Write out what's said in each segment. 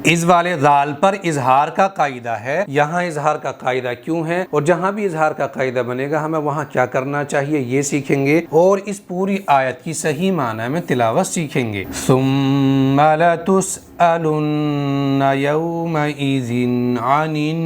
इस वाले ज़ाल पर इजहार का कायदा है, यहाँ इजहार का कायदा क्यों है और जहाँ भी इजहार का कायदा बनेगा हमें वहाँ क्या करना चाहिए ये सीखेंगे और इस पूरी आयत की सही माना में तिलावत सीखेंगे। सुम्मा लतुसअलुन्न यौमइज़िन अनिन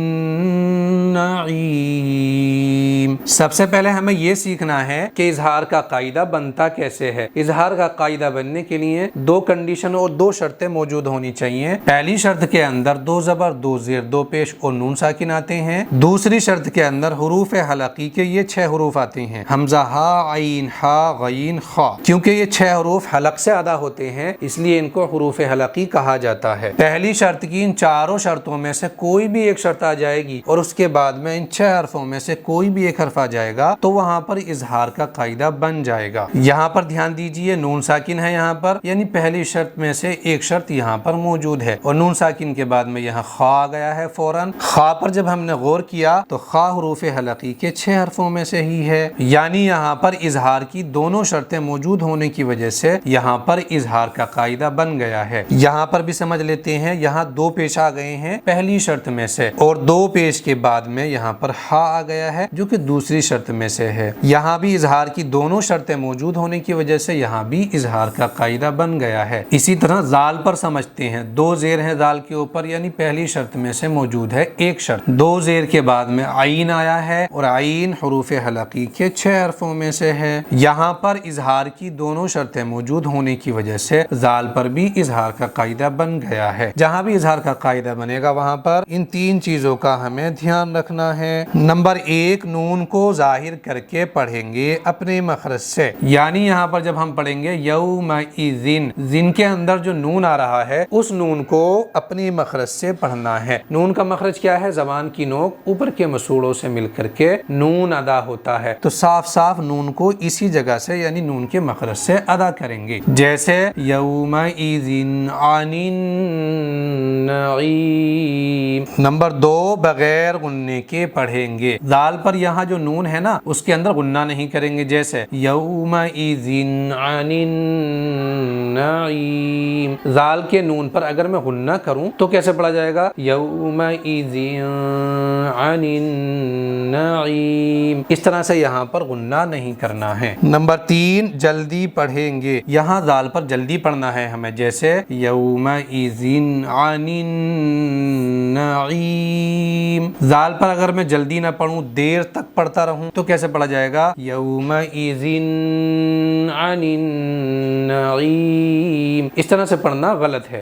नईम। सबसे पहले हमें ये सीखना है कि इजहार का कायदा बनता कैसे है। इजहार का कायदा बनने के लिए दो कंडीशन और दो शर्तें मौजूद होनी चाहिए। पहली शर्त के अंदर दो ज़बर, दो ज़ेर, दो पेश और नून साकिन आते हैं। दूसरी शर्त के अंदर हुरूफ हलकी के ये 6 हुरूफ आते हैं, हमजा, हा, आइन, हा, गईन, खा। क्योंकि ये 6 हुरूफ हलक से अदा होते हैं इसलिए इनको हुरूफ हलकी कहा जाता है। पहली शर्त की इन चारों शर्तों में से कोई भी एक शर्त आ जाएगी और उसके बाद में इन 6 हरफों में से कोई भी एक हरफ आ जाएगा तो वहां पर इजहार का कायदा बन जाएगा। यहाँ पर ध्यान दीजिए, नून साकिन है यहाँ पर, यानी पहली शर्त में से एक शर्त यहाँ पर मौजूद है और नून साकिन के बाद में यहाँ खा आ गया है फौरन। खा पर जब हमने गौर किया तो खा हुरूफ हलकी के 6 हरफों में से ही है, यानी यहाँ पर इजहार की दोनों शर्तें मौजूद होने की वजह से यहाँ पर इजहार का कायदा बन गया है। यहाँ पर भी समझ लेते हैं, यहाँ 2 पेश आ गए हैं पहली शर्त में से और 2 पेश के बाद में यहाँ पर हा आ गया है जो कि दूसरी शर्त में से है। यहाँ भी इजहार की दोनों शर्तें मौजूद होने की वजह से यहाँ भी इजहार का कायदा बन गया है। इसी तरह जाल पर समझते हैं, 2 ज़ेर है जाल के ऊपर, यानी पहली शर्त में से मौजूद है एक शर्त। 2 ज़ेर के बाद में आइन आया है और आइन हुरूफ हलकी के 6 हरफों में से है। यहाँ पर इजहार की दोनों शर्तें मौजूद होने की वजह से जाल पर भी इजहार का कायदा बन गया है। जहाँ भी इजहार का कायदा बनेगा वहाँ पर इन 3 चीजों का हमें ध्यान रखना है। नंबर 1, नून को जाहिर करके पढ़ेंगे अपने मखरज से, यानी यहाँ पर जब हम पढ़ेंगे यौमइज़िन, जिन के अंदर जो नून आ रहा है उस नून को अपने मखरज से पढ़ना है। नून का मखरज क्या है? ज़बान की नोक ऊपर के मसूड़ों से मिल करके नून अदा होता है, तो साफ साफ नून को इसी जगह से यानी नून के मखरज से अदा करेंगे। जैसे यौमइज़िन अनिन नईम। नंबर 2, बगैर गुन्ने के पढ़ेंगे। दाल पर यहाँ जो नून है ना उसके अंदर गुन्ना नहीं करेंगे, जैसे यौमइज़िन अनिन नईम। जाल के नून पर अगर मैं गुन्ना करूं तो कैसे पढ़ा जाएगा? यौमइज़िन अनिन नईम। इस तरह से यहाँ पर गुन्ना नहीं करना है। नंबर 3, जल्दी पढ़ेंगे। यहाँ दाल पर जल्दी पढ़ना है हमें, जैसे यौमइज़िन अनिन नईम। जाल पर अगर मैं जल्दी ना पढ़ूं, देर तक पढ़ता रहूं तो कैसे पढ़ा जाएगा? यौमइज़िन अनिन नईम। इस तरह से पढ़ना गलत है।